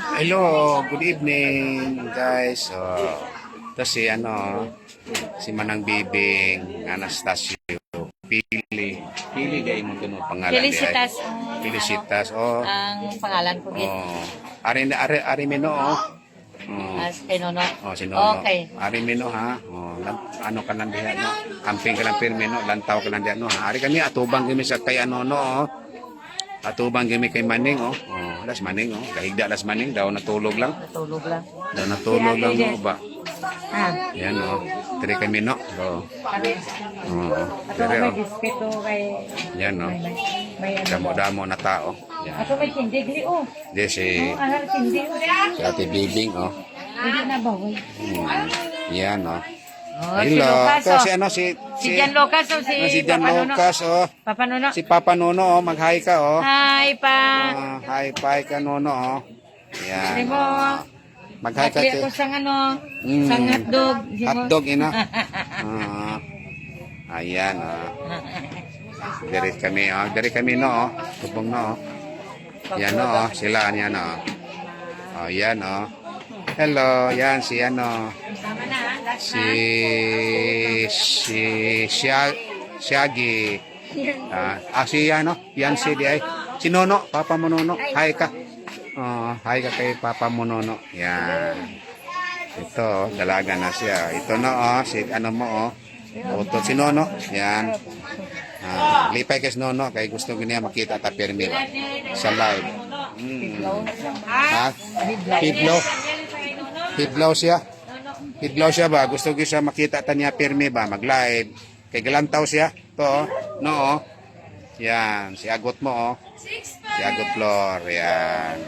Hello, good evening guys. Ito si Manang Bibing, Anastasio, Pili gay mo tunod pangalan Felicitas. Felicitas. Ang pangalan ko gid. Ari Mino As kay Nono. si Nono. Okay. Ari Mino ha. Ano ka lang diha no. Camping ka lang pirme no, lantaw ka lang diha no. Ari kami atubang kami sa kay ano no. Atubang kami kay Maning las Maning Gahigda las Maning daw natulog lang. Natulog lang. Daw natulog lang no ba. Yan Tiri kami no. Pero may bispeto kay Yan may damo-damo na tao. Yan. Ako may kindigli Di si si Ate Bibing Hindi na bawal. Yan Si Lucas. Ito si Jan Lucas si Jan Lucas Papa Nono. Si Papa Nono mag-hi ka Hi pa. Hi ka Nono Yan. Di mo. Mag-hi ka Ko sang sang hotdog. Hotdog ina. Ayan Diri kami no tubong no. Yan sila yan yan Hello, yan si Shaggy. Yan si di ay. Si Nono, Papa mo Nono. Hi ka. Hi ka kay Papa mo Nono. Yan. Ito, dalaga na siya. Ito na si mo Oto si Nono. Yan. Lipay kay si Nono kay gusto niya makita ta pirmi sa live. Hidlaw siya ba? Gusto ko siya makita ta niya pirmi ba? Mag-live. Kay galantaw siya. To, no. Yan. Si Agot mo, Si Agot Flor. Yan.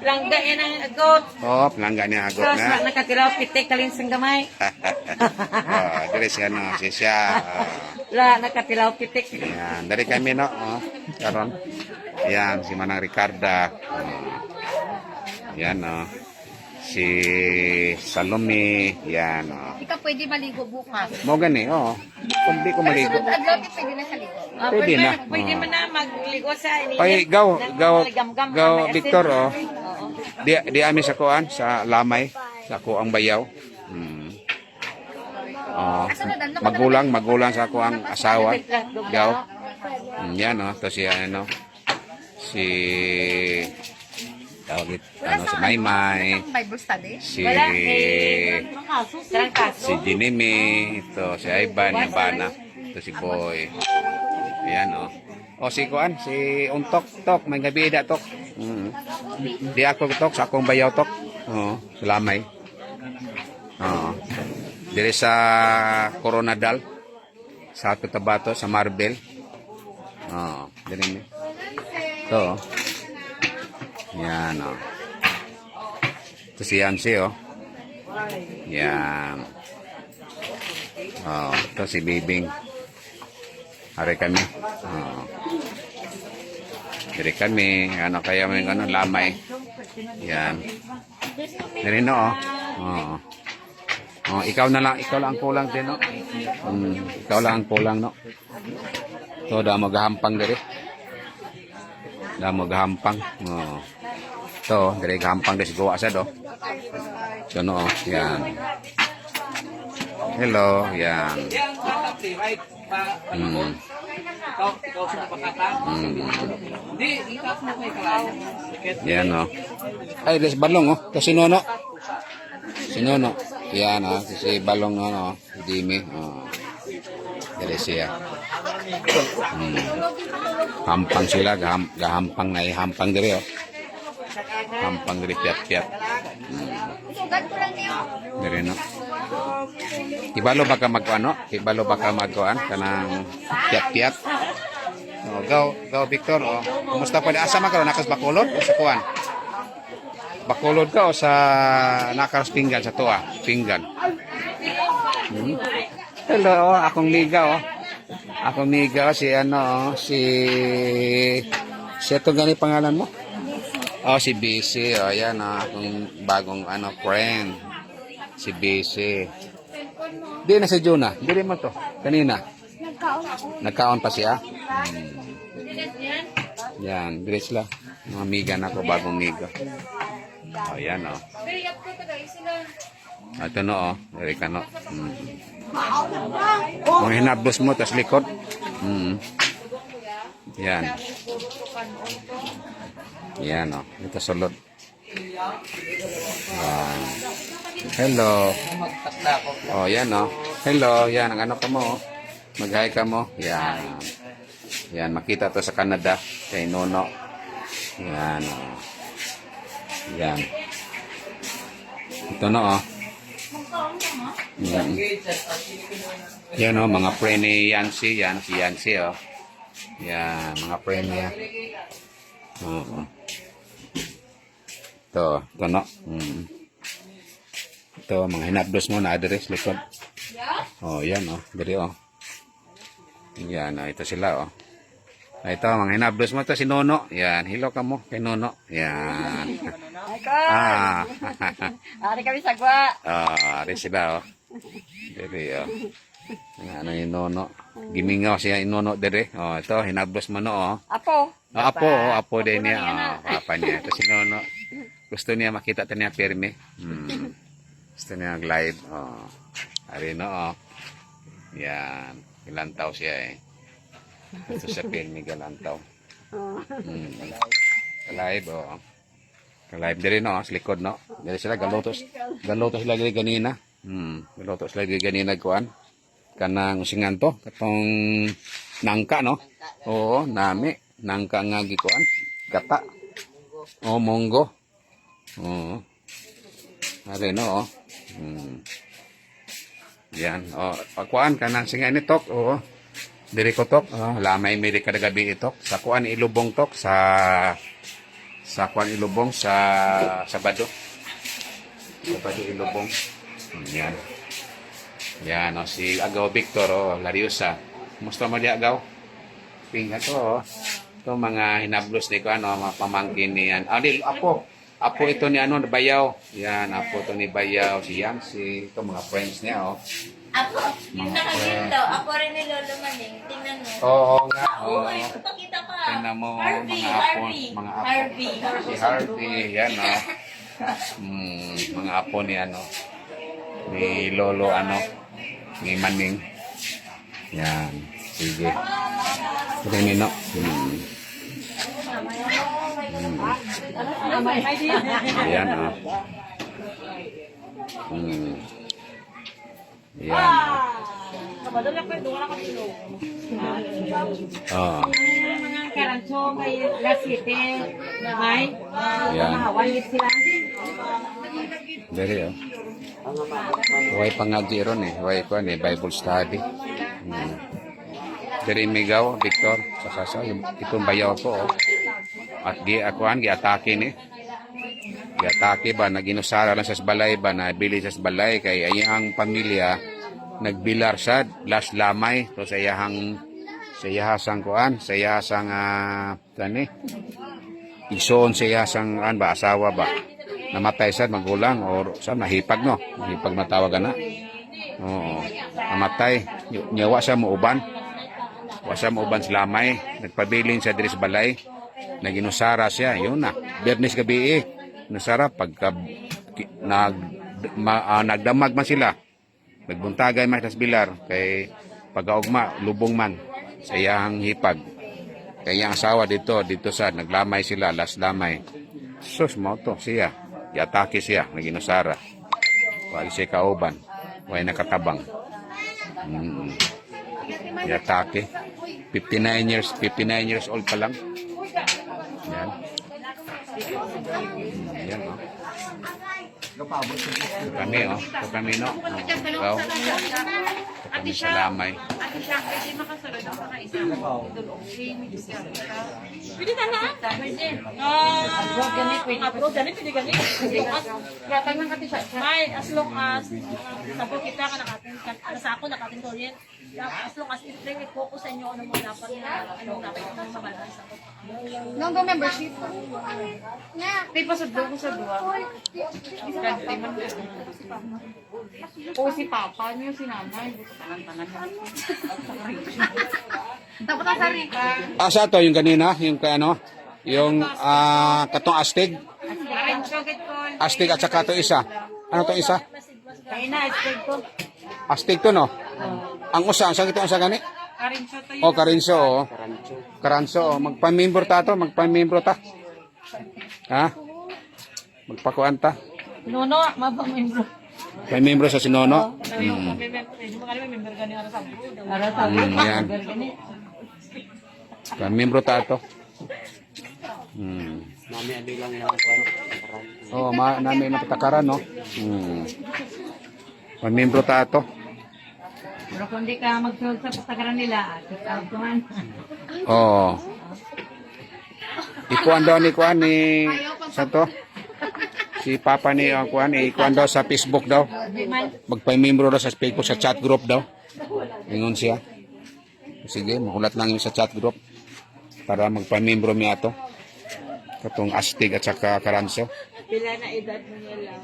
Langga yan ang agot. Pelangga niya Agot na. Nakatilaw pitik kalin sang gamay. Dari siya, si siya. Nakatilaw pitik. Yan. Dari kami, Karon. Yan. Si Manang Ricarda. Yan, si Salome, yan Ikaw pwede maligo bukas. Mo gani, kung di ko maligo. Adlaw pwede na sa ligo. Pwede na. Pwede man na magligo sa ini. Ay, gaw, Victor, Di amin sa kuan, sa Lamay, sa kuang Bayaw. Magulang sa kuang asawa. Gaw. Yan, to siya, si tawag si Maymay, si Jinimi, ito si Ivan, yung bana, ito si Boy. Ayan si Kuan, si Untok, may gabi ida tok. Di ako tok, sa akong bayaw tok. Salamay. Dire sa Coronadal, sa Cotabato, sa Marbel. Dire ni. Ito Yan Ito si Yancy Yan. Ito si Bibing. Hari kami. Hari kami. Kaya may lamay. Yan. Dari ikaw lang ang kulang din ikaw lang ang kulang Ito da maghahampang diri. Da maghahampang. Ito, dari gampang desi gawa sa So yan. Hello, yan. Yan Ay, des balong kasi Nono. Si Nono. Yan si balong si Dimi. Dari siya. Hampang sila, gahampang na hampang diri hampang diri piat-piat. Diri Ibalo baka magkuan kanang piat-piat. Gaw Victor kumusta pa asa man karon nakas Bacolod o sa kuan? Bacolod ka o sa nakas pinggan sa tuwa? Pinggan. Hello, akong liga Akong liga si si ito gani pangalan mo? Si BC. Yan akong bagong friend. Si BC. Di na si Juna. Di rin mo to. Kanina. Nagkaon pa siya. Yan. Diretso lang. Mga miga na ako. Bagong miga. Oh, yan oh. Ito no oh. Dari ka no. Mga hinabdos mo, tas likod. Yan. Yan oh. Ito sulod. Yan. Hello. Oh, yan oh. Hello. Yan, ang ano ka mo oh. Mag-hi ka mo. Yan. Yan, makita to sa Canada. Kay Nono. Yan oh. Yan. Ito na oh. Yan. Yan oh, mga friend ni Yancy. Yan, si Yancy oh. Yan, mga friend niya. Oo. Ito no. Ito, mga hinabdos mo na address likod. Oh, yan oh. Diri oh. Yan oh, ito sila oh. Ito, mga hinabdos mo. Ito si Nono. Yan, hello ka mo kay Nono. Yan. Ah. Ari kami sagwa. Ari sila oh. Diri oh. Ano yung Nono. Gimingaw siya yung Nono diri. Oh, ito, hinabdos mo no oh. Apo. Apo din niya. Oh, papa niya. Ito si Nono. Gusto niya makita ito niya pirmi. Gusto niya mag-live. Oh. Ari no oh. Yan. Ilantaw siya eh. Ito sa pirmi galantaw. Live oh. Live diri no, sa likod no. Diri sila galutos. Galutos sila diri ganina. Galutos sila diri ganina kuan. Kanang usingan to, katong nangka no. Oo, nami nangka nga gikuan. Gata. Oh, monggo. Oo. Ari no oh. Yan oh, kuan kanang singan ni tok oo. Diri ko tok, lamay may di kada gabi itok. Sa kuan ilubong tok sa kuan ilubong sa Sabado. Sabado ilubong. Yan. Yan o si Agaw Victor o Lariosa. Musta mo di Agaw? Pinga to o. Ito mga hinablos ni ko ano, mga pamangkin ni yan. Di, apo. Apo ito ni ano, Bayaw. Yan, apo ito ni Bayaw. Si Yancy. Ito mga friends niya o. Ako, yung nakaginto, ako rin ni Lolo Maning. Tingnan mo. Oo nga. Oo. Ay, pakita ka. Tingnan mo, Harvey, mga apo. Mga apo. Harvey. Si Harvey, yan o. Mga apo ni ano. Ni Lolo ano. Ni Maning. Yan. Sige. Sige nino. Yan o. Yan. Oh. Mga karanso kay Lasite. May. Yan. Mahawan sila. Dari oh. Huwag pangaji ron eh. Huwag ko eh. Bible study. Dari Migaw, Victor. Sa itong Bayaw po oh. At akuan, giatake ni. Giatake ba, naginusara lang sa balay ba, nabili sa balay kay ayang pamilya, nagbilar sa las lamay. So sa iyahasang kuan, sa iyahasang tani, ison sa iyahasang ba, asawa ba, namatay sa magulang or sa nahipag no, nahipag matawagan na. Oo, namatay, nyawa sa muuban. Wasa muuban sa lamay, nagpabilin sa diri sa balay. Naginusara siya, yun na. Bernes gabi nusara pagka nagdamag man sila. Nagbuntagay man sa bilar kay pagaugma lubong man sa iyang hipag. Kay iyang asawa dito sa naglamay sila, las lamay. Sus mo to siya. Yatake siya, naginusara. Wala siya kauban. Wala nakatabang. Yatake. 59 years old pa lang. Yan. Yan oh. Kami oh. Kami no. Ikaw. Kami sa lamay. Ate siya, pwede makasunod ang mga isa. Pwede na na? Pwede. Abroad ganit, pwede ganit. Gatang ng ate siya. May, as long as sabi kita ka nakating, sa ako nakating tulien. As long as i-focus sa inyo ano mo dapat na, ano dapat ang mabalance ako. Nung go membership. Di pa sa dua. O si Papa niyo, si Nanay. Tapos ang sarika. Asa to yung kanina, yung kay ano? Yung katong astig. Astig at saka to isa. Ano to isa? Kaya na, expert ko. Astig to no. Ang usa, sa ito usa gani? Karinso to yun. O karinso o. Karanso o. Magpamembro ta to, magpamembro ta. Ha? Magpakuan ta. Nono, mapamembro. May membro sa sinono. Ano yung hindi mo kami member gani ara sa buo. Ara sa buo, Yan. member gani. Pamembro ta to. Nami abi lang yung kwan. Oh, namin na patakaran no. Pamembro ta to. Pero kung di ka magsulod sa patakaran nila, check out ko man. Oh. Ikuan daw ni kuan ni sa to. Si Papa ni kuan ikuan daw sa Facebook daw. Di man. Magpamembro daw sa Facebook sa chat group daw. Ingon siya. Sige, mahulat lang yung sa chat group para magpamembro niya to. Katong astig at saka karanso. Pila na edad mo nila?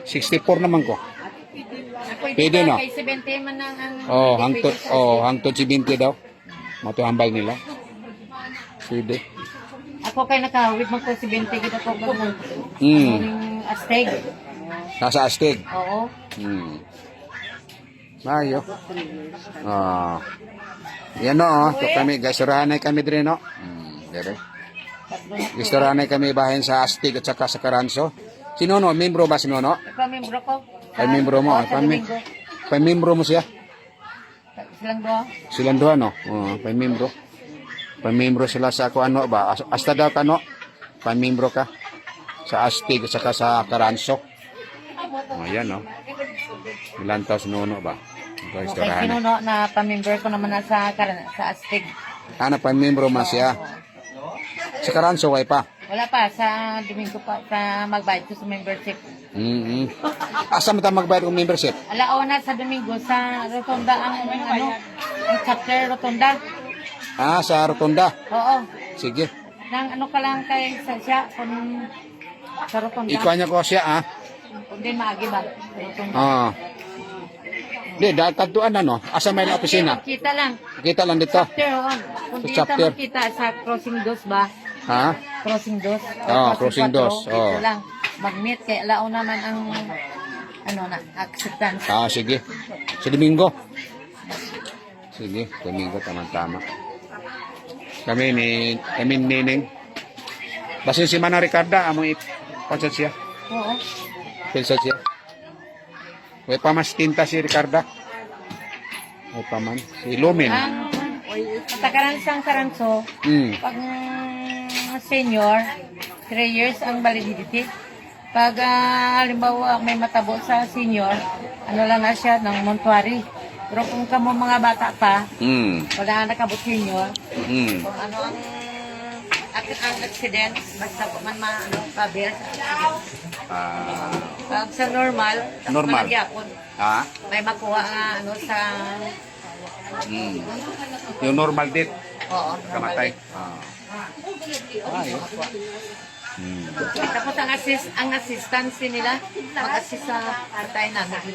64 naman ko. Ako Pwede no? kay 70 man ang Hangtod si 20 daw. Matuhambal nila. Pwede. Ako kay nakawit mo ko 70 kita ko ganun. Mm. Asteg. Nasa astig. Oo. Mayo. Yan no. So kami, guys, surahanay kami dre no. Dire. Surahanay kami bahin sa astig at saka sa karanso. Sino no? Membro ba sino no? Ikaw membro ko. Ay, membro mo. Sa Domingo. Pamembro mo siya. Silang doa. Silang duha no. Pamembro. Pamembro sila sa ano ba? Asta daw ka no? Pamembro ka. Sa astig at saka sa karanso. Ayan no. Ilan taon sinuno ba? Guys, Okay, surahanay. sinuno na pamember ko naman na sa Asteg. Pamembro man siya. Sa karanso way pa. Wala pa, sa Domingo pa, sa magbayad ko sa membership. Asa mo tayo magbayad ng membership? Alauna sa Domingo, sa Rotonda, ang chapter Rotonda. Sa Rotunda. Oo. Sige. Nang ano ka lang kay siya, kung sa Rotonda. Ikuha niya ko siya Kung di maagi ba, sa Rotonda. Di, datuan na no. Asa may na opisina? Kita lang. Kita lang dito. Chapter, oo. Kung Sa di chapter. kita makita sa crossing dos ba? Ha? Crossing dos. Crossing dos, oo. Ito lang. Mag-meet kay alauna naman ang acceptance. Sige. Sa Domingo. Sige, Domingo tama-tama. Kami Nining. Basin si Mana Ricarda, among ipansat siya. Oo. Pilsat siya. Way pa mas tinta si Ricarda. Way pa man. Si Lumin. Ang patakaran sang karanso, pag senior, 3 years ang validity. Pag halimbawa may matabo sa senior, ano lang na siya ng montuary. Pero kung kamo mga bata pa, wala na nakabot senior, kung ano ang accident, basta po man cover sa accident. Pag sa normal, Normal. magyapon, may makuha nga sa Yung normal date, oo, kamatay. Tapos ang assistance nila, mag-assist sa patay namin.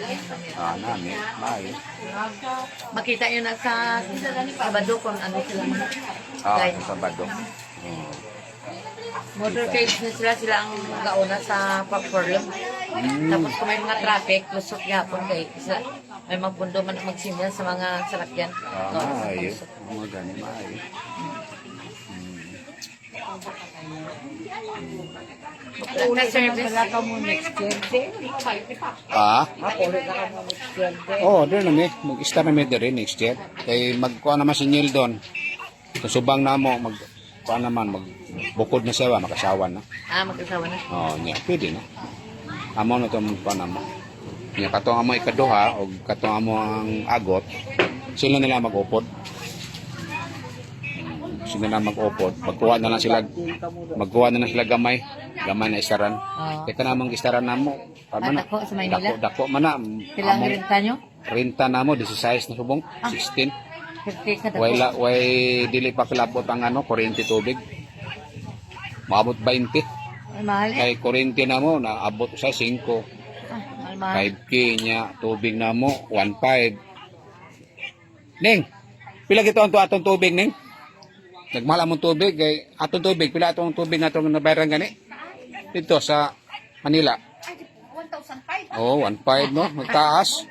Namin. Ay. Makita yun na sa Sabado kung ano sila. Sa Sabado. Motorcade na sila ang gauna sa Paporlo. Tapos kung may mga traffic, lusot yapon kay isa. May magbundo man magsinyal sa mga salakyan. Maayo. Mga ganyan, maayo. Na service. Wala ka mo next year. Doon na may. Mag-start na may rin next year. Kaya magkuha naman si Neil doon. Kasubang na mo, kuha naman, magbukod na siya, makasawa na. Mag-asawa na. Niya, pwede na. Amo na ito magkuha na mo. Niya, katong amo ikaduha, o katong amo ang agot, sila nila mag-upod. Sila na mag-upod. Magkuha na lang sila gamay. Gamay na isaran. Kita namang isaran na mo. Dako sa Maynila? Dako man na. Silang renta nyo? Renta na mo, 16 na subong, 16. 50 ka dako. Way dili pa kilabot ang kuryente tubig. Maabot 20. Ay, mahal eh. Kay kuryente na mo, naabot sa 5. Mahal. 5K niya, tubig na mo, 1.5. Ning, pila gito ang atong tubig, Ning? Nagmahal among tubig kay atong tubig pila atong tubig nga atong nabayaran gani. Dito sa Manila. 1,500. Oh, 1.5 no, magtaas.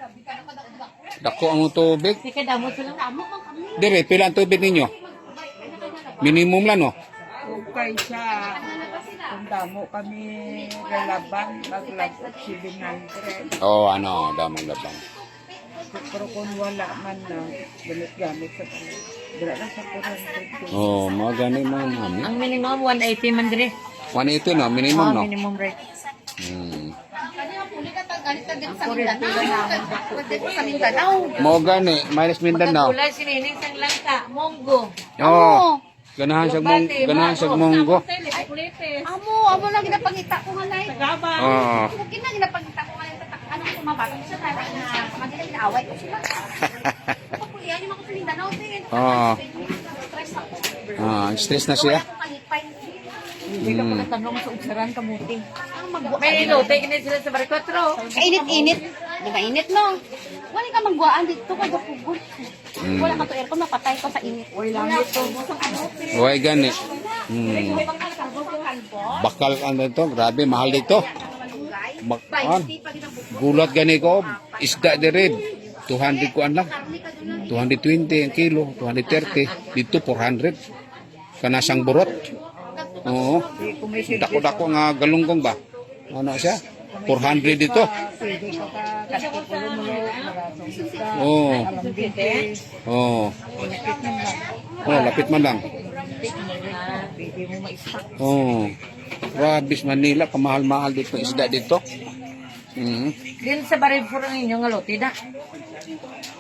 Dako ang tubig. Sige, damot silang amo kang kami. Dire pila ang tubig ninyo? Minimum lang no. Okay siya. Kung damo kami lalaban, maglabot 700. Oh, ano, damang labang. Pero kung wala man na gamit-gamit sa kanila, wala na sa 400. Oh, mga gani mo mami. Ang minimum 180 man dire. 180 no, minimum no. Minimum rate. Hmm. Galit ka din sa Mindanao. Pwede ko sa Mindanao. Mo gani, minus Mindanao. Kulay sinining sang langka, monggo. Oh. Ganahan sa monggo. Amo lang ginapangita ko nga nay. Tagaba. Oh. Kung ginapangita ko nga yung anong sumabata ko sa tara na magiging inaaway ko sila. Papulian yung ako sa Mindanao din. Oh. Stress ako. Ah, stress na siya. Ako kalipay. Hindi ka pala tanong sa utsaran kamuti. May ilote kinit sila sa Barikotro. Kainit-init. Di ba init no? Wala ka magwaan dito ka gapugod. Wala ka to aircon mapatay ko sa init. Wala to. Uy, gani. Hmm. Bakal ano to, grabe, mahal dito. Bakal. Gulat gani ko, isda dire. 200 ko lang. 220 ang kilo, 230. Dito 400. Kanasang burot. Oo. Dako-dako nga galunggong ba? Ano siya? 400 dito. Oo. Oo. Oh, lapit man lang. Oh. Rabis Manila, kamahal-mahal dito isda dito. Mm. Din sa Barikotro ninyo nga lote da.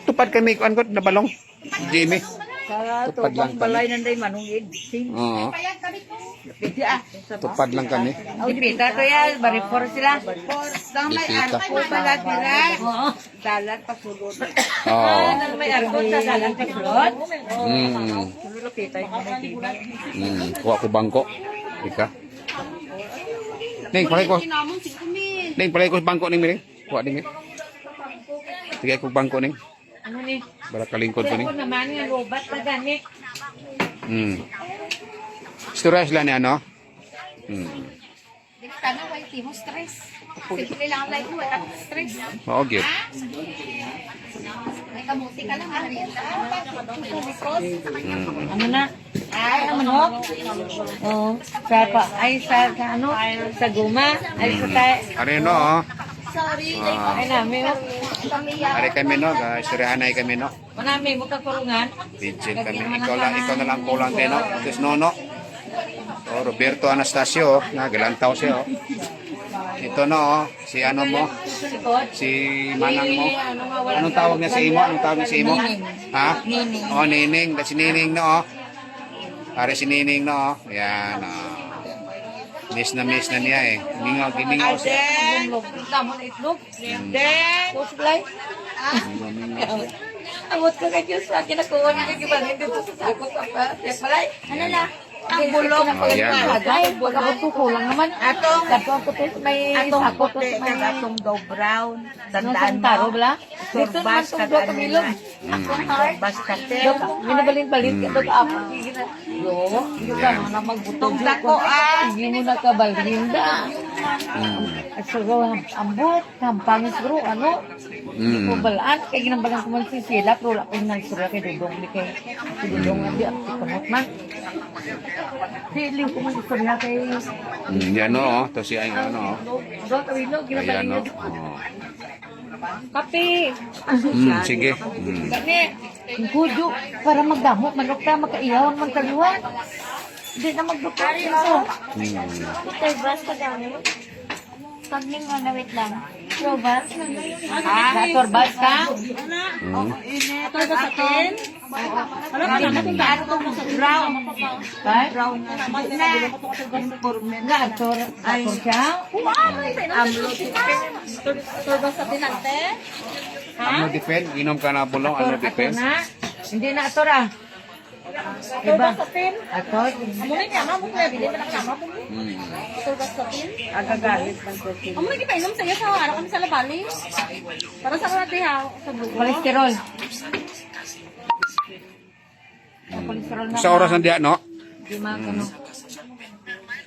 Tupad kami kuan ko na balong. Jimmy. Sa Tupad lang tubang balay kami. nanday manungid. Oo. Tupad lang kami. Dipita to ya, Barikotro sila. May Dipita. arko pala sila. Oo. Dalat pa sulod. Oo. May arkot sa dalang pasulod. Mm. Sulod kita yung mga tiba. Kuha ko bangko. Ika. Ning, palay ko. Kinamon 5,000. Ning, palay ko sa bangko ning miring. Kuha ning. Sige ko bangko ning. Ano ni? Para kalingkod ko ning. Ako naman nga lobat na gani. Storage lang ni ano? Di ka na why timo stress. Simple lang ang life mo, wala kang stress. Oo, gyud. May kamuti ka lang, merienda. Ano na? Ay, ang manok? Oo. Sa pa, ay sa ano? Sa guma? Ay sa tayo. Ano yun, no? Oh? Sorry, Ay namin. oh. Ari kami, no? Istoryahanay kami, no? Manami mo kakurungan. Vincent kami. Ikaw na lang kulang din, no? Ito si Nono. Oh, Roberto Anastasio, nagalantaw siya, oh. Ito, no, oh. Si ano mo? Si Manang mo. Anong tawag niya sa imo? Anong tawag niya sa imo? Ha? Nining. Oh, Nining. Si Nining, no, oh. Ari si Nining, no, oh. Yan, oh. Miss na niya, eh. Giningaw siya. Tamo na itlog. Then, puslay. Amot ko kay Diyos sa akin nakuha niya kibangin dito sa sakot pa. Palay. Ano na? Ang bulong. Oh, yan. Ay, wala ko lang naman. Atong Ko to may atong sakot to puti may kag atong daw brown. Tandaan Tandaan taro mo. bala. Dito naman Turbas tong kag do ano kamilog. na. Turbas kate. Minabalin-balin ka dog ako. Yo, ka na magbutong dako Hindi mo na kabalinda. At siguro ambot, kampangis bro, ano? Balaan, kaya ginambalan ko man si Sila, pero wala ko yung nagsura kay Dudong, di kay si Dudong nga di ang tikunot man. Feeling ko man istorya kay Yan, no, oh. Ito si ay, ano, oh. Do, tawilo, Ayan, ginabalin no. niya. Oh. Kape! Sige. Gani, kudo, para magdamot, manok ka, makaiyawan man kaliwan. Hindi na magdukot ito. Turbas ka daw niyo. Pagning na wait lang. Turbas. Naturbas ka? Turbas atin. Ano ka naman itong daan ko sa brown? Kay? Brown na. Nga, ator siya? Turbas atin ante. Ano depend? Inom ka na bulong, ano Ator depend? na? Hindi na ator ah. Iba? Ator? Muna niya, mamo ko bilhin na lang kama po. Turbas atin. Agagalit man ko sila. Amo lagi pa inom sa iyo sa araw kami sa labali. Para sa mga diha sa bugo. Kolesterol. Kolesterol na. Sa oras ng diya, no? Di makano.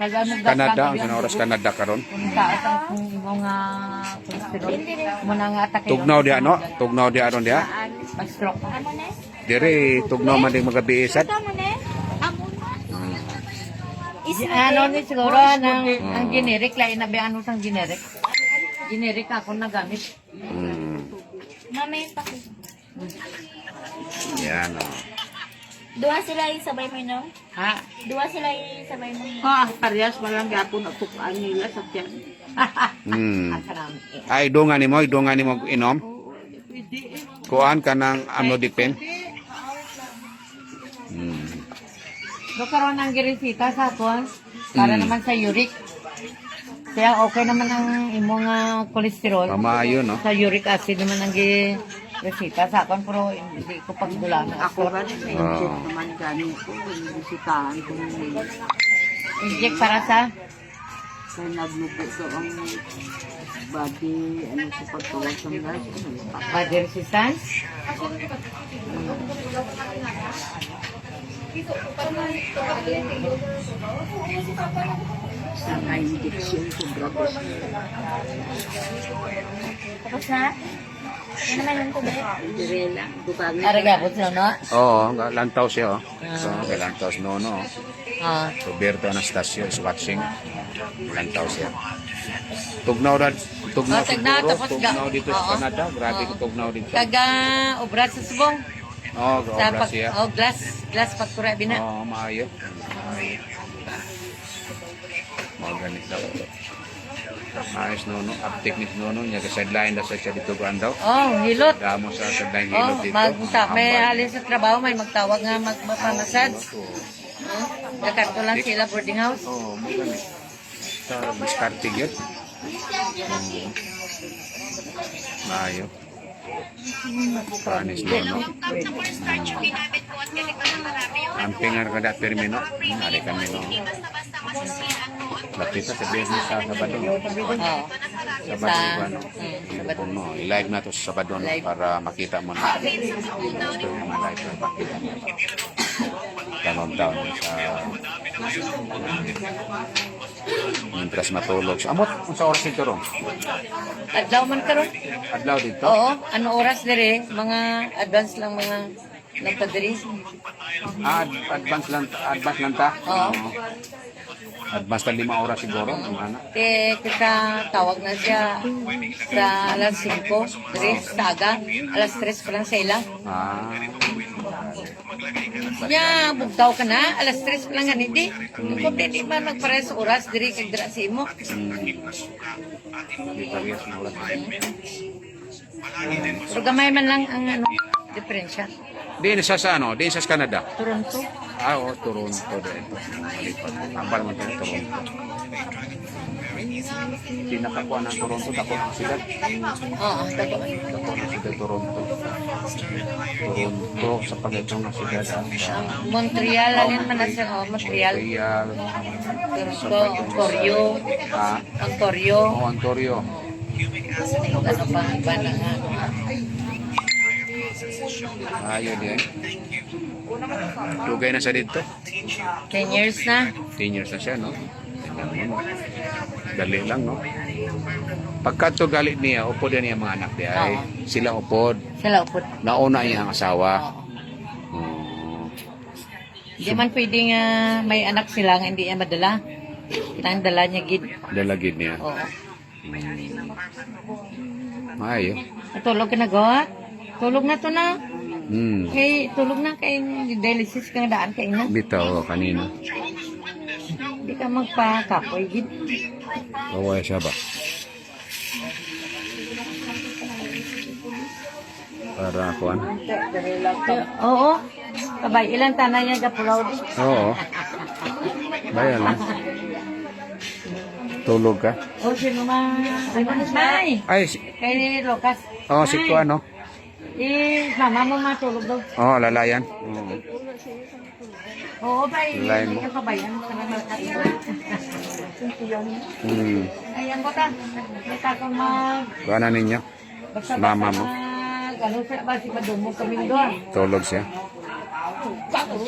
Kaya mo Canada, ang sinoras Canada karon. kung taas ang mga kolesterol mo na nga atake. Tugnaw di ano? Tugnaw di aron dia. Mag-stroke. Ano ne? Dire tugnaw man ding magabiisad. Ano ne? Ano ni siguro ang generic lain na ba ano sang generic? Generic ako nagamit. Mamay pa. Yan oh. Dua sila yung sabay mo no? Ha? Dua sila yung sabay mo. Parehas malang gyapon at tukaan nila sa tiyan. Ay dungan nimo inom. Kuan ka ng amlodipine. Do karon ang girisita sa kuan para naman sa uric. Kaya okay naman ang imong kolesterol. Pamayo no. Sa uric acid naman ang girisita sa kuan pero hindi ko pagdulangan. Ako rin Oh. naman gani ko bisitahan ko inject para sa kaya nagnubo ko ang body ano sa pagtawag sa mga body resistance. Sa injection sa grabe. Tapos na? Yan naman yung tubig. Direla, dukangin. Aragabot na no? Oo, lantaw siya oh. So, lantaw si Nono. Ah. Roberto Anastasio is watching. Lantaw siya. Tugnaw Tugnaw, tapos tugnaw dito sa oo. Canada. Grabe ko tugnaw dito. Taga obras sa subong. Oh, Sa obra siya. glass pagkura bina. Oo, maayo. Mga ganito. Ayos Nono. Uptick ni Nono. Niya sideline na siya dito ko daw. Oh, hilot. Damo sa sideline Oh, hilot dito. may halin sa trabaho, may magtawag nga magpamasad. Nakarto lang sila boarding house. Oo, mga ganito. Sa discarding yun. Maayo. Panis Nono. Ampingan ka da termino. Hari kami no. Lapita sa business sa Sabado. Oh. Sabado ano. No, i-live na to sa Sabado no, para makita mo na. Gusto mo ma-live na makita mo. Tanong taon sa Mientras matulog. Amot, sa oras dito ron? Adlaw man karon. Adlaw dito? Oo, ano oras dire? Mga advance lang mga nagpadiri. Advance lang ta? Oo. Advance na 5 oras siguro. Ano? Kita tawag na siya sa alas 5, dire sa aga, alas 3 pa lang sa ila. Nya, bugtaw ka na, alas 3 pa lang nga hindi. Kung di man nagpare sa oras, dire kag dira sa imo. Di parehas na oras. Pero gamay man lang ang ano, diferensya. Di sa ano? Di sa Canada? Toronto. Oo, Toronto din. Ambal mo tayo Toronto. Pinakakuha ng Toronto, dako ng sila. Oo, dako. Dako ng sila Toronto. Toronto, sa pagitong ng sila. Montreal, alin man na siya, Montreal. Montreal. Toronto, Ontario. Ontario. Ontario. Ano pa iba na nga. Ayun din. Lugay na siya dito. 10 years na. 10 years na siya, no? Tingnan mo, no? Dali lang, no? Pagka to galit niya, upod yan yung mga anak niya. Ay, sila upod. Sila upod. Nauna niya ang asawa. Hindi man pwedeng may anak sila nga hindi niya madala. Kinang dala niya gid. Dalagid niya. Oo. Ayo. Tulog ka na gawa? Tulog na to na. Hey, tulog na kay dialysis ka nga daan kay na. bitaw kanina. Hindi ka magpa-kapoy gid. Kaway siya ba? Para kuan. Oo. Kabay, ilang tanay niya gapulaw di. Oo. Bayan lang. Tulog ka? O sino ma? Ano na? Ay, Kay Lucas. si kuan, no? Mama mo matulog daw. Oo, lalayan. Oo, bay. Lain mo. Yung kabayan mo ka na Ayan ko ta. Kita ko mag... Kuan na ninyo? Basta Mama mo. Ano siya ba si Madumog kaming doon? Tulog siya. Mm.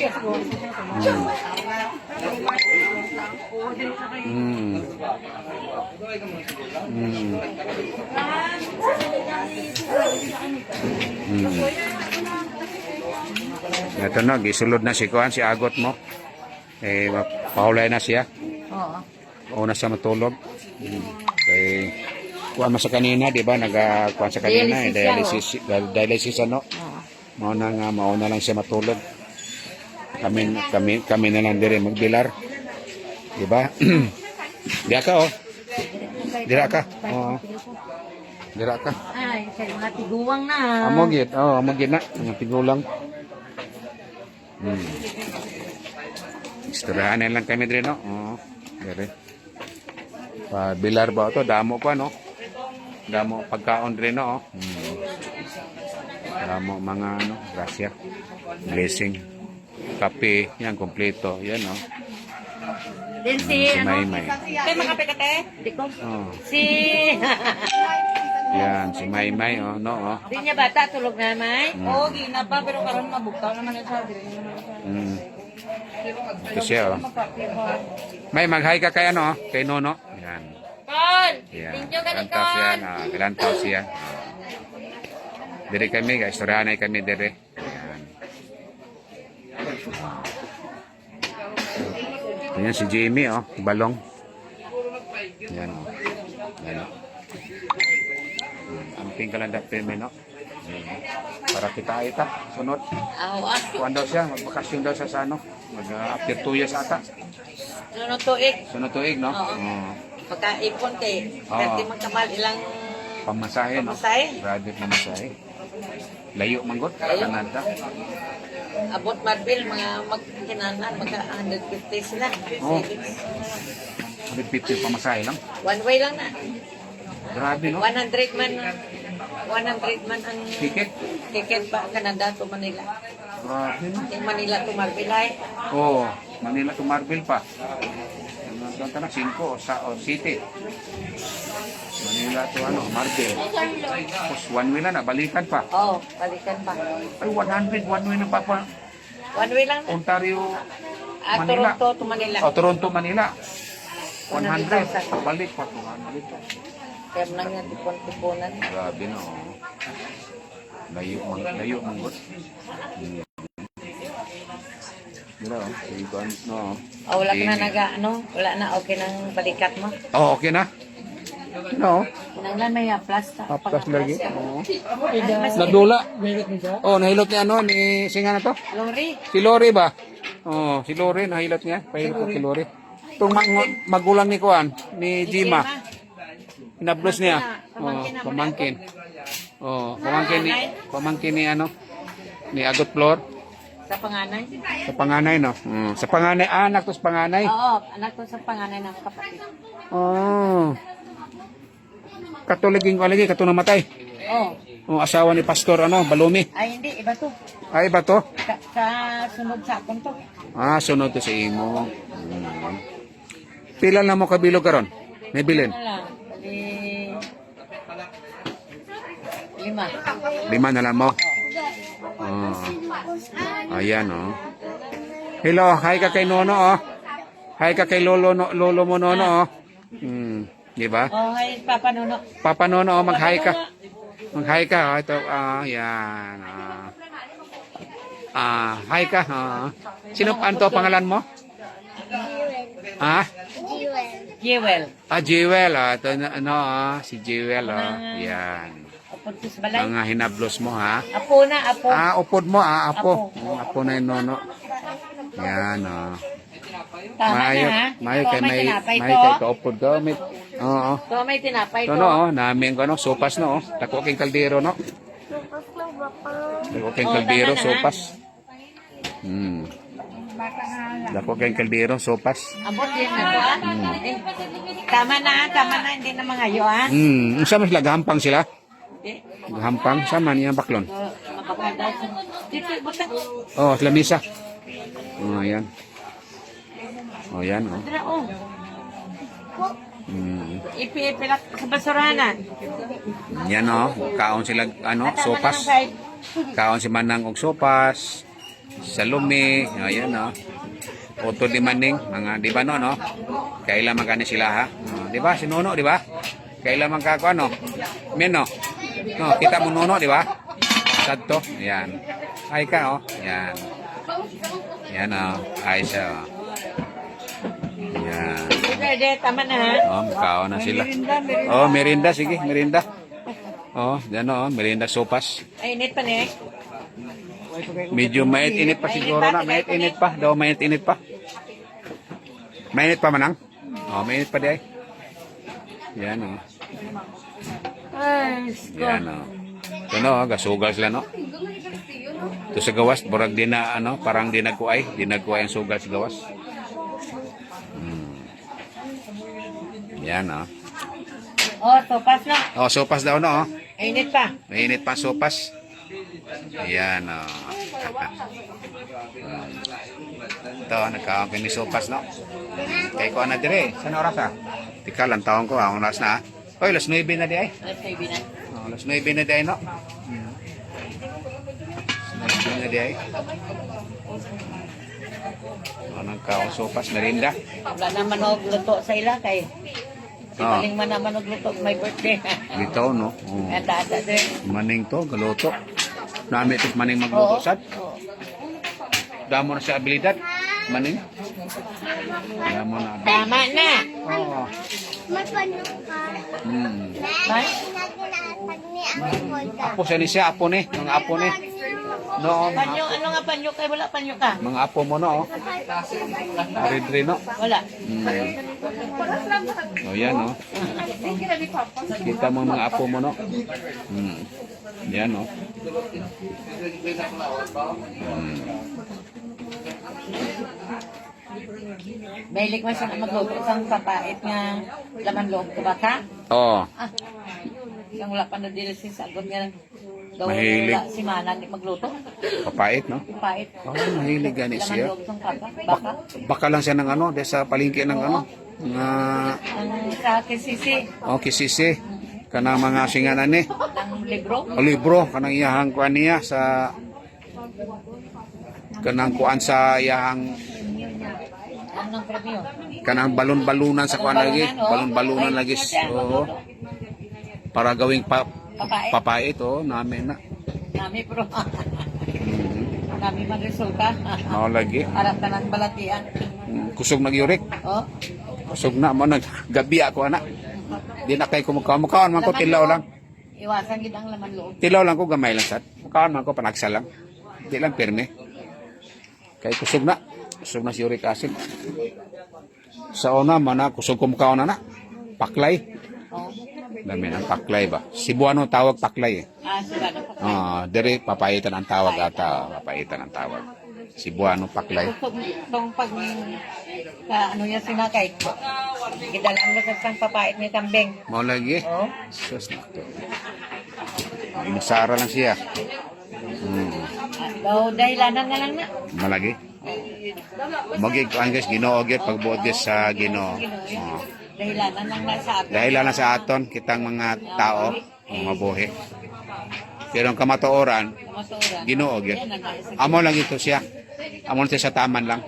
Mm. Mm. Ito na, gisulod na si Kuan, si agot mo. Eh, paulay na siya. Oo. Una siya matulog. Eh, kuha mo sa kanina, di ba? Nag-kuha sa kanina, dialysis ano. Mauna lang siya matulog. Kami na lang dire magbilar. Di ba? Diya ka, oh. Dira ka. Oo. Dira ka. Ay, sa mga tiguwang na. Amogit, amogit na. Mga tigulang. Istirahan na lang kami dire, no? Oo. Dire. Bilar ba ito? Damo pa, no? Damo pagkaon rin, no? Damo mga, ano, grasya. Blessing. Kape, yan, kompleto. Yan, no? Then si, Si Maymay. Kaya makape ka, te? Di ko. Oh. Si, Yan, si Maymay, oh, no, oh. di niya bata, tulog na, May? Oo, gina pa, pero karon mabugtaw naman na siya. Dili naman siya. Ito siya, oh. May, mag-hi ka kay ano, oh, kay Nono. Yan. Kon! Yan. Thank you, Ilan taos yan, ilan taos siya. Dire kami, guys. Istoryahan kami dire. Yan. Yan si Jamie, oh. Balong. Yan, oh. Yan, oh. Amping ka lang dati, no? Para kita ita, sunod. Kuan daw siya, magbakasyon daw siya sa ano. After 2 years ata. Ano tuig? Sunod tuig, no? Oo. Oo. Pagka-ipon kay, Oo. kasi magkamal ilang Pamasahe, no? Pamasahe. Grabe pamasahe. Layo manggot, Layo. Canada. abot marbil, mga magkinanan, magka 150 sila. Oo. Savings. 150 pamasahe lang. One way lang na. Grabe, no? 100 man ang Ticket. ticket pa Canada to Manila. Grabe, no? Kay Manila to Marbil ay. Oo. Manila to Marvel pa. Doon ka na, 5 o City. Manila to ano, Marvel. Tapos one way lang na, balikan pa. Oh, balikan pa. Ay, 100, one way na pa pa. One way lang na. Ontario, Ah, Manila. Toronto to Manila. O, Toronto, Manila. 100. 100,000. Balik pa, 200. Kaya nang yan, tipon-tiponan. Grabe na, oh. Layo manggot. Dira, oh. Sige ko, no. Oh, wala ka na Jamie. wala na, okay nang balikat mo. Oh, okay na? No. Nanglan may plasta. Tapos lagi. Oo. Nadula. Oh, nahilot ni ano, ni singa na to? Lori. Si Lori ba? Oh, si Lori nahilot niya. Pahilot ko si Lori. Itong magulang ni Kuan, ni Jima. Pinablos niya. Oh, pamangkin. Oh, pamangkin ni ano, ni Agot Flor. Sa panganay? Sa panganay, no? Sa panganay, anak to sa panganay. Oo, anak ko sa panganay ng kapatid. Oh. Katoliging ko lagi, kato namatay. Oh. Oh, asawa ni Pastor, ano, Balumi. Ay, hindi, iba to. Ay, ba to? Sa sunod sa akong to. Ah, sunod to sa imo. Pila na mo kabilog karon? May bilin? Ano lang, bali... 5. 5 na lang mo. Oh. Ayan, oh. Hello, hi ka kay Nono, oh. Hi ka kay lolo mo Nono, oh. Di ba? Oh, ay, Papa Nuno. Papa Nono, oh, mag-hi ka. Mag-hi ka, oh. Ito, yan, hi ka, Sino pa to pangalan mo? Ah? Jewel. Jewel, ito, ano, si Jewel, yan. Apod ko sa balay. Mga hinablos mo, ha? Apo na, apo. Upod mo, apo. Apo. Apo na yung Nono. Yan, Tama Mayo, na, ha? mayo Ito, kay may may tinapay may to. kay kaupod ka. May, oo. Ito, may tinapay Ito to. no, namin ko no, sopas no. Dako king kaldero no. Dako king kaldero, tama na, ha? sopas. Dako king kaldero, sopas. Abot din na to, ha? Eh, tama na, hindi na mga iyo, ha? Unsa man sila gahampang sila? Hindi. Gahampang sama niya baklon. Makapadaw sa... Dito, buta. Oh, sila misa. Oh, yan. Oh, yan oh. Dira, oh. Ipi-ipilak sa basuranan. Yan oh, kaon sila ano, sopas. Kaon si Manang og sopas. Salome, ayan o. Otto di Maning, mga di ba no? Kailan man kani sila ha? Di ba? Si Nono, di ba? Kailan man ka ano? Men no? No, kita mo Nono, di ba? Sadto, ayan. Ay ka ayan. Ayan ay siya Ayan. Pwede, tama na ha. Makaon na sila. Merinda, sige, merinda. Diyan merinda sopas. Ay, init pa ne. Medyo mainit pa siguro na. Mainit pa. Daw mainit pa. Mainit pa manang? Mainit pa di ay. Yan Ay, Yan Ito gasugal sila no. Ito sa gawas, burag din na parang dinagkuay ang sugal sa gawas. Yan sopas na. sopas daw no. Ay, init pa. Mainit pa ang sopas. Ayan Ito, nagkaon ko ni sopas no. Kay ko na dire. Saan oras Tika lang taon ko ang oras na Oy, alas 9 na di ay. Alas 9 na di ay no. Alas 9 na di ay. Nagkaon sopas, merinda. Wala naman og luto sa ila kay si Maling man naman og luto my birthday. Bitaw no. Dada din. Maning to, galuto. Nami ito maning magluto sad. Damo na sa abilidad. Maning. Damo na. Tama na. Bye. Apo siya apo ni. Mga apo ni. No, Panyo, ano nga panyo kay wala panyo ka? mga apo mo no. Red no. Wala. Yan Kita mo mga apo mo no. Yan Bailik man siya na magluto sang papait nga laman loob ka ba ka? Yang wala pa na dili si sagot nga daw Mahilig. wala si Manan ni magluto. Papait no. Papait. Mahilig gani Laman siya. loob sang papa. Baka. Baka lang siya ng de sa palengke ng nga Ang sa kisisi kisisi kanang mga singanan ni. ng libro. Libro kanang iyahang kuan niya sa kanang kuan sa iyahang Anong premyo? kanang balon-balunan sa kuan lagi, balon-balunan lagi. Para gawing Papait. papait namin na. Nami pro. Nami man resulta. Mao lagi. Arap tanan balatian. Kusog nagyurik. Kusog na mo naggabi ako ana. Di na kay kumukhaon man ko tilaw lang. Iwasan gid ang laman loob. Tilaw lang ko gamay lang sad. Mukhaon man ko panagsa lang. Di lang pirme. Kay kusog na. Kusog na si uric acid. Sa una man kusog ko mukhaon na. Paklay. Dami ng paklay ba? Cebuano tawag paklay Sigado pa. Dere papaitan ang tawag ata. Papaitan ang tawag. Cebuano paklay. Tong pag ano yan sinakay. Gidalaan mo sa sang papait ni kambing. Mao lagi. Sus na to. Masara lang siya. Daw dahilanan nga lang na. Malagi. Magig ko guys Ginoo gyud pagbuot guys sa Ginoo. Dahilanan lang na sa atin. Dahil lang sa aton kitang mga tao mabuhi. Pero ang kamatuoran Masuran. Ginoo gyud. Amo lang ito siya. Amo lang siya sa taman lang.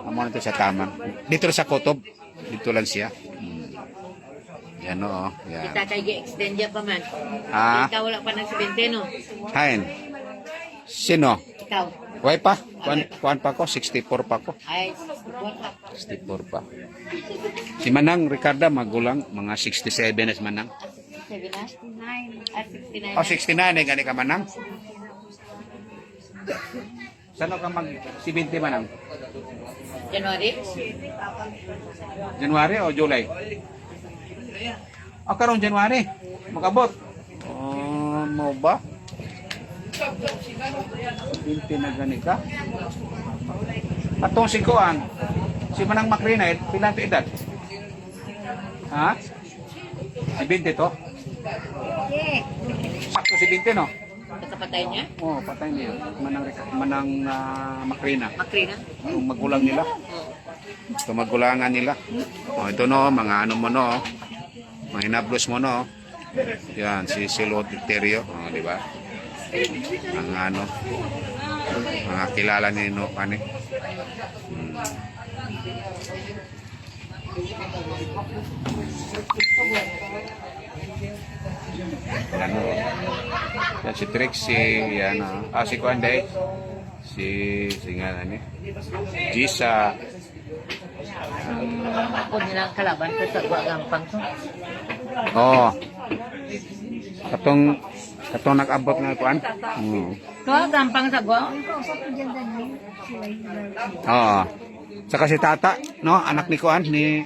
Amo lang ito sa taman. Dito sa kutob. Dito lang siya. Yan yan. Kita kay gi-extend ya pa man. Ah, Ikaw wala pa ng 70 no. hain. Sino? Ikaw. Way pa? Kuan pa ko, 64 pa ko. Ay, wala. 64 pa. Si Manang Ricarda magulang mga 67 na si Manang. 69. 69. 69 gani ka Manang. Sano ka mag 70 Manang? January. January o July? Karon January. Magabot. Mo ba? 20 na gani ka? Atong si Kuan, si Manang Macrinate, pila to edad? Ha? Si 20 to? Sakto si 20 no? Katapatay niya. Patay niya. Manang Macrina. Makrina. Ang magulang nila. Ito magulangan nila. Ito no, mga ano mo no. Mga hinablos mo no. Yan, si Silo Dicterio. Di ba? Ang ano. Mga kilala ni No, ano. Yan o. Yan si Trixie, yan o. Si Kuanday. Si nga, ano. Gisa. Ako nilang kalaban ko sa gampang to. Oo. Katong nag-abot na kuan. Gampang sa gwa. Oo. Saka si Tata, no? Anak ni kuan, ni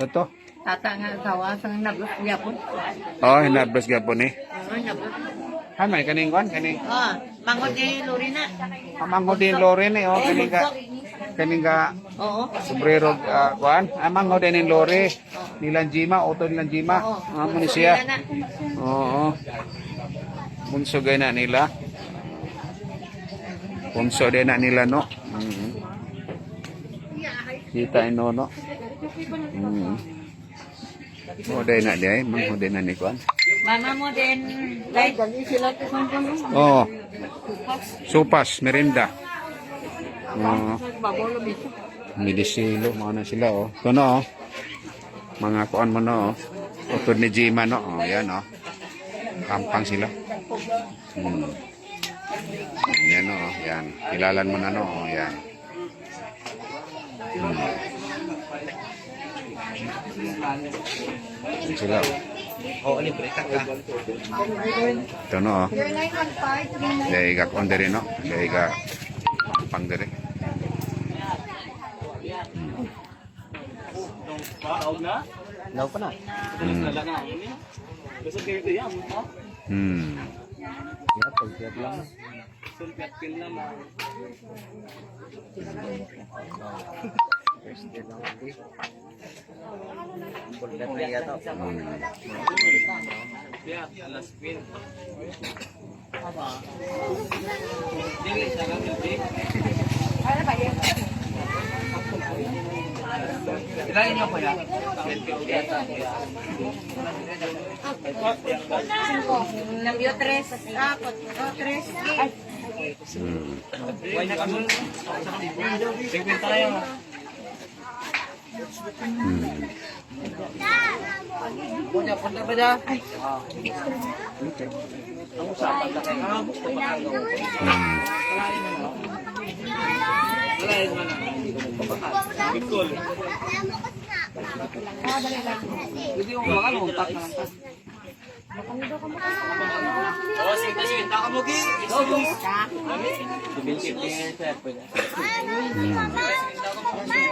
Toto. Tata nga tawa sa nablos gyapon. Oo, hinabros gyapon eh. Nablos. Hay, may kaning kuan, kaning. Mangod ni Lorena. Amangho din Loren eh, oh, kaning ka sobrero kuan. Amangho din ni Lore. Nilang Jima, Oto nilang Jima. Amo ni siya. Oo. Bunso gay na nila. Bunso din na nila, no? Kita ino, no? O, day na day. Mangho din na ni kuan. Mama mo din. Like, Oo. Supas, merinda. Midisilo, mga na sila, oh. Ito, no, oh. Mga kuan mo, no, oh. Utod ni Jima, no. Oh, yan, oh. Kampang sila. Yan, oh. Yan. Kilalan mo na, no. Oh, yan. Yan sila, oh. Ito, no, oh. Dahil ka kuan diri, no. Dahil ka kampang diri. Law pa na. Sulpiat lang. Sulpiat pin lang. Alas pin. Dili sa lang dili. Ilayin niyo po yan. Nambio 3. Tres. Tingin tayo. Punta ba dyan? Ang usapan na kayo. Gusto ba kayo? Alayin mo na. Bicol. Hindi mo baka lumpak na lang. Oh, sige, sige. Taka mo, Gi.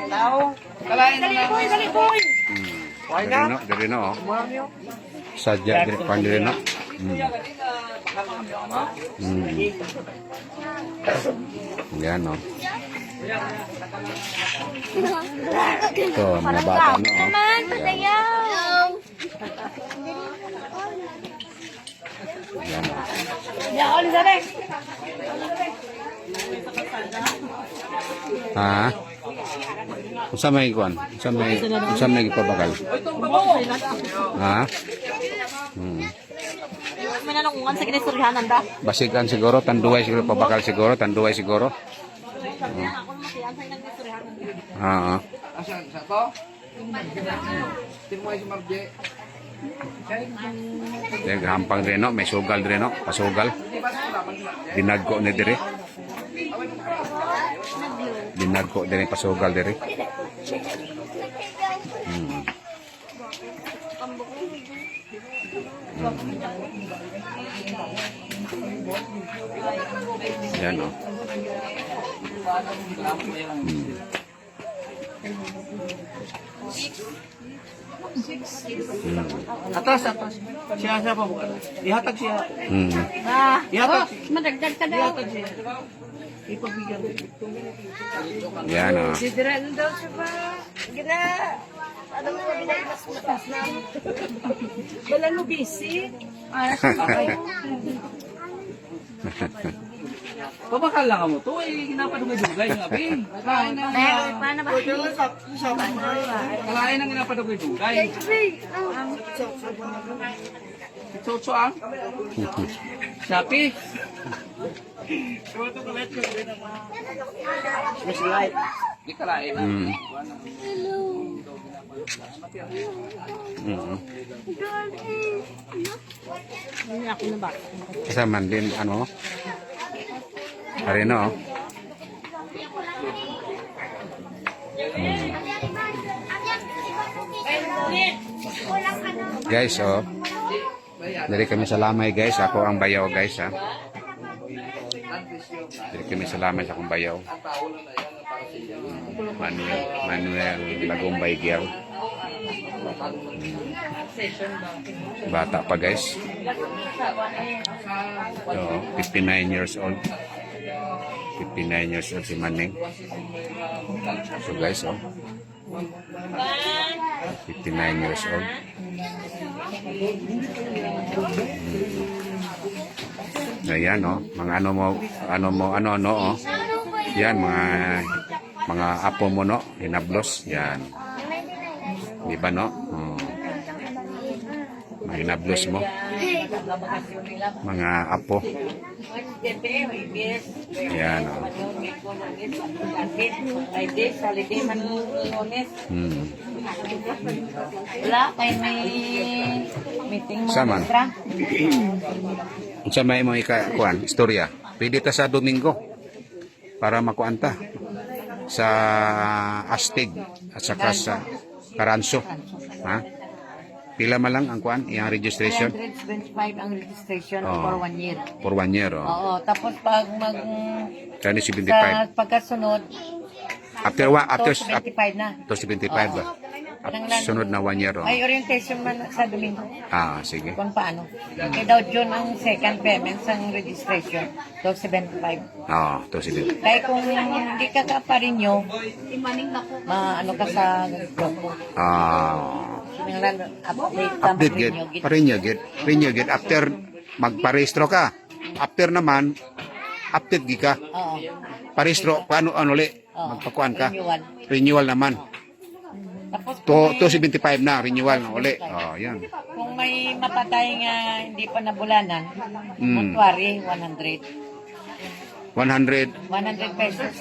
Tao. Kalain mo na. Dali, boy. Dari no, oh. Sadya diri pan diri, no. Yan, no. Ito, mga bata, no. Naman, patayaw. Yan, no. Ha? Unsa may kuan? Unsa may gipabakal? Ha? May nalungan sa kinistoryahan da. Basikan siguro, tanduay siguro, pabakal siguro, tanduay siguro. Ako makiyan sa inang kinistoryahan. Oo. Sa to? Timoy si Marje. Dahil gampang rin, no? May sugal rin, no? Pasugal. Dinagko ni diri. Dinagko din yung pasugal diri. Yan, no? Atas. Siya pa bukan. Ihatag siya. Ihatag. Madagdag ka daw. Ihatag siya. Ipabigyan. Yan, no? Sidra na daw siya pa. Gina. Ano mo mas na. Wala no busy. Pabakal lang mo to, eh, ginapadugay-dugay ng abi. Kalain na Paano ba? kalain ang ginapadugay-dugay. Tsotso ang. Shopee. Di kalain. Mm. Mm. Kasama din, ano? Areno, oh. Guys, oh. Dari kami sa Lamay, guys. Ako ang bayaw, guys, ha. Dari kami sa Lamay sa akong bayaw. Manuel Lagumbay Giel. Bata pa, guys. So, 59 years old. 59 years old si Manning. So, guys, oh. 59 years old. Ayan, oh. Mga ano, oh. Yan, mga apo mo, no? Hinablos. Yan. Di ba, no? Oh. Mga hinablos mo. Mga apo. Yan, oh. Wala, kay may meeting mo. Saman. Sa may mo ikakuan, istorya. Pwede ta sa Domingo para makuanta sa Astig at saka sa Karanso. Ha? Pila man lang ang kuan, yung registration 325 ang registration Oo. for 1 year. for 1 year. Oh. Oo, tapos pag Kani 75. sa pagkasunod, After to 75 na. to 75 ba? Sunod na 1 year. Oh. May orientation man sa Domingo. Ah, sige. Kung paano. Kaya daw June ang second payment sa registration. To 75. Ah, to 75. Kaya kung hindi ka kaparinyo, ano ka sa grupo. Ah, Tingnan, update gid. Renew gid after magparehistro ka. After naman update gi ka. Oo. Parehistro paano ulit? Oo. Magpakuan ka. Renewal. Renewal naman. Tapos To 75 na renewal na uli. Oh, yan. kung may mapatay nga hindi pa nabulanan, Mm. Montuari, 100. 100. 100 pesos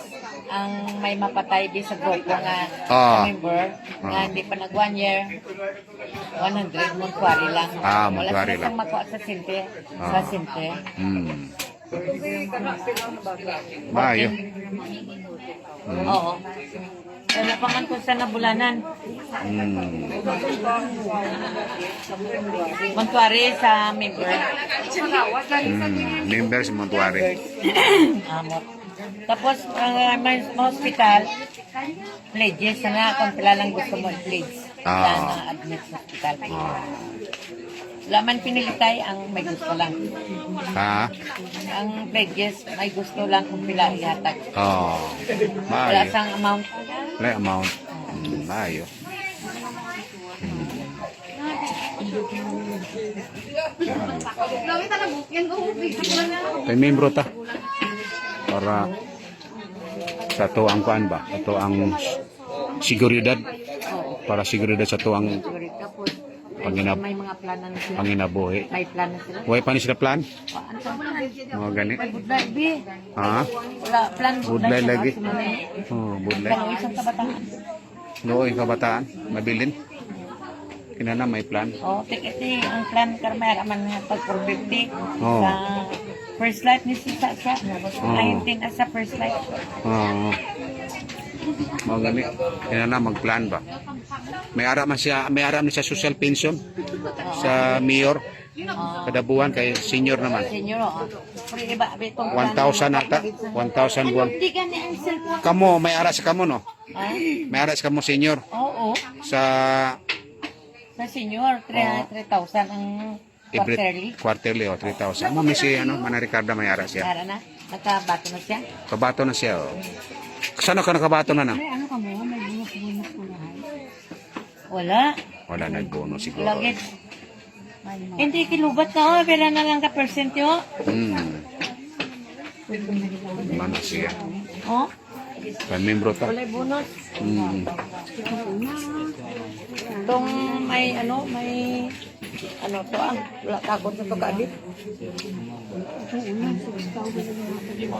ang may mapatay di sa grupo nga Ah. member nga hindi pa nag 1 year. 100 Montuari lang. Ah, Montuari Wala lang. silang makuha sa sinte. Ah. Sa sinte. Hmm. Mayo. Oo. Wala pa man kung sa nabulanan. Hmm. Montuari sa member. Members Montuari. Amot. Tapos, ang may hospital, pledges na kung pila lang gusto mo i-pledge. Ah. Admit sa hospital. Ah. Laman pinilitay ang may gusto lang. Ha? Ang pledges, may gusto lang kung pila ihatag. Oh. Wala Mayo. sang amount. Wala amount. Mayo. May membro ta. Para sa to ang kuan ba? Sa to ang seguridad. Para seguridad sa to ang Tapos, Panginab- may mga planan na sila. panginabuhi. May plan na sila. Huwag pa ni sila plan? Ano sa plan? Mga gani. May budlay, bi. Ha? Wala, plan Budlay siya, lagi. sumunod. Oh, budlay. Pero isang kabataan. Nooy kabataan, mabilin. Kinana may plan. Oh, tikiti ang plan karmera man nga pag 450 Oh. sa first light ni Sisa siya. 19 as sa first light. Oo. Mga gani. Kinana magplan ba? May ara man siya social pension sa mayor kada buwan kay senior naman. Senior, oh. Pero iba, itong 1,000 ata. 1,000 buwan. Hindi ka ni ang cellphone. Kamo may ara sa kamo no. Ay, May ara sa kamo senior oo. sa Sa senior, 3,000 ang quarterly. quarterly o 3,000. Mo si ano, Mana Ricardo may ara siya. Kara na, nakabato na siya. Kabato na siya. Oh. Saan ka nakabato na na? May ano ka mo, may bonus mo na. Wala. Wala nagbono siguro. Lagi. Hindi kilubat na, oh. Pero na lang ka percent, oh. Hmm. Mana siya. Oh? Kan membro ta. Walay bonus. Hmm. Itong may ano to wala takot na to kaadit.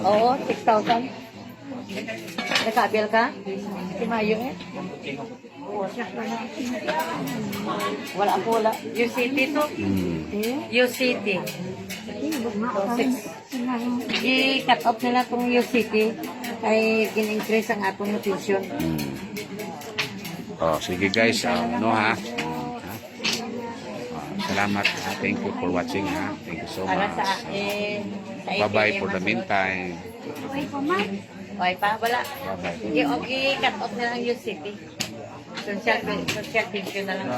Oo, 6,000. Nakabil ka? Si Mayo eh. Wala ako wala. UCT to. UCT. So, 6. I-cut off nila tong UCT kay gin-increase ang atong nutrition. Oh, sige guys, no ha. Salamat. Thank you for watching ha. Thank you so Para much. sa akin. Sa Bye-bye ATM for the ang- meantime. Okay pa, wala. Bye-bye. Sige, okay, cut off na lang yung city. Social pension na lang.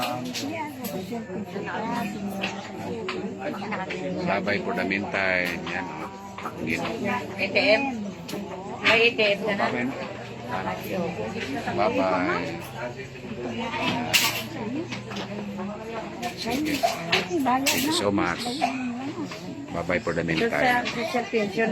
Bye-bye for the meantime. Yan. Gino. ATM. May ATM ka na. Bye-bye. Sige. Thank you so much. Bye-bye for the meantime. Social pension.